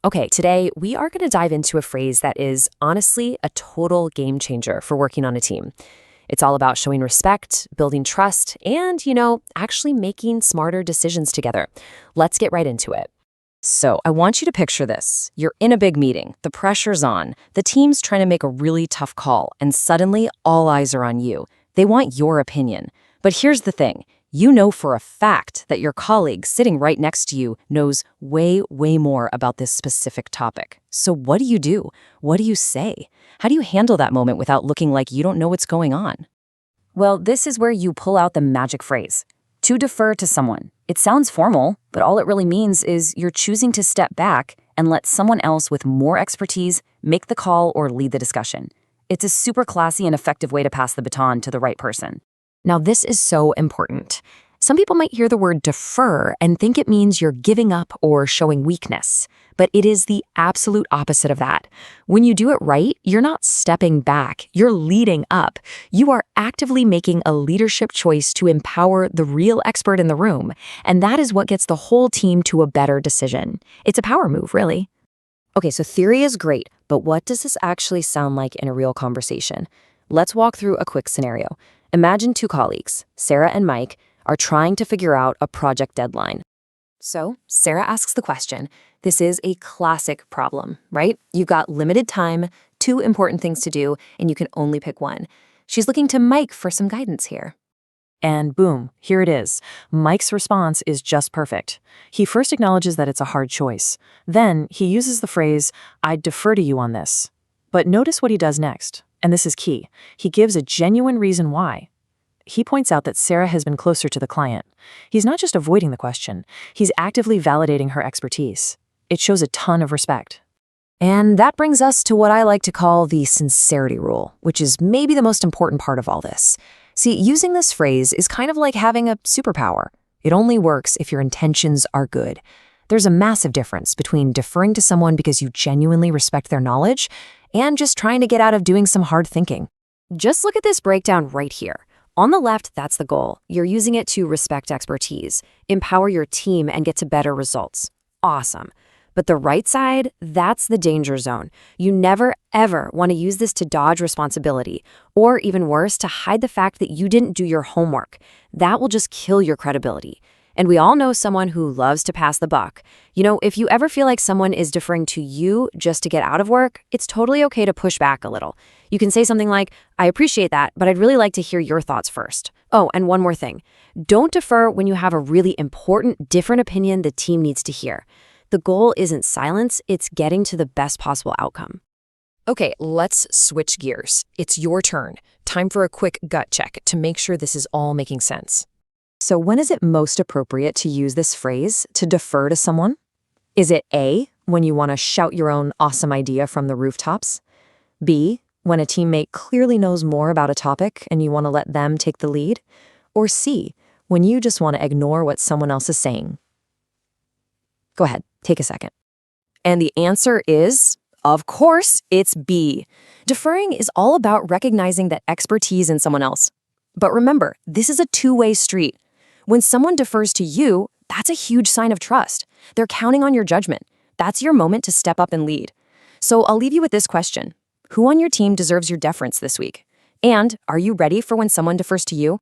Okay, today we are going to dive into a phrase that is honestly a total game changer for working on a team. It's all about showing respect, building trust, and, actually making smarter decisions together. Let's get right into it. So, I want you to picture this. You're in a big meeting, the pressure's on, the team's trying to make a really tough call, and suddenly all eyes are on you. They want your opinion. But here's the thing. You know for a fact that your colleague sitting right next to you knows way, way more about this specific topic. So what do you do? What do you say? How do you handle that moment without looking like you don't know what's going on? Well, this is where you pull out the magic phrase, to defer to someone. It sounds formal, but all it really means is you're choosing to step back and let someone else with more expertise make the call or lead the discussion. It's a super classy and effective way to pass the baton to the right person. Now, this is so important. Some people might hear the word defer and think it means you're giving up or showing weakness, but it is the absolute opposite of that. When you do it right, you're not stepping back, you're leading up. You are actively making a leadership choice to empower the real expert in the room, and that is what gets the whole team to a better decision. It's a power move, really. Okay, so theory is great, but what does this actually sound like in a real conversation? Let's walk through a quick scenario. Imagine two colleagues, Sarah and Mike, are trying to figure out a project deadline. So Sarah asks the question. This is a classic problem, right? You've got limited time, two important things to do, and you can only pick one. She's looking to Mike for some guidance here. And boom, here it is. Mike's response is just perfect. He first acknowledges that it's a hard choice. Then he uses the phrase, "I'd defer to you on this." But notice what he does next. And this is key. He gives a genuine reason why. He points out that Sarah has been closer to the client. He's not just avoiding the question, he's actively validating her expertise. It shows a ton of respect. And that brings us to what I like to call the sincerity rule, which is maybe the most important part of all this. See, using this phrase is kind of like having a superpower. It only works if your intentions are good. There's a massive difference between deferring to someone because you genuinely respect their knowledge and just trying to get out of doing some hard thinking. Just look at this breakdown right here. On the left, that's the goal. You're using it to respect expertise, empower your team, and get to better results. Awesome. But the right side, that's the danger zone. You never, ever want to use this to dodge responsibility, or even worse, to hide the fact that you didn't do your homework. That will just kill your credibility. And we all know someone who loves to pass the buck. If you ever feel like someone is deferring to you just to get out of work, it's totally okay to push back a little. You can say something like, "I appreciate that, but I'd really like to hear your thoughts first." Oh, and one more thing. Don't defer when you have a really important, different opinion the team needs to hear. The goal isn't silence, it's getting to the best possible outcome. Okay, let's switch gears. It's your turn. Time for a quick gut check to make sure this is all making sense. So when is it most appropriate to use this phrase, to defer to someone? Is it A, when you want to shout your own awesome idea from the rooftops? B, when a teammate clearly knows more about a topic and you want to let them take the lead? Or C, when you just want to ignore what someone else is saying? Go ahead, take a second. And the answer is, of course, it's B. Deferring is all about recognizing that expertise in someone else. But remember, this is a two-way street. When someone defers to you, that's a huge sign of trust. They're counting on your judgment. That's your moment to step up and lead. So I'll leave you with this question. Who on your team deserves your deference this week? And are you ready for when someone defers to you?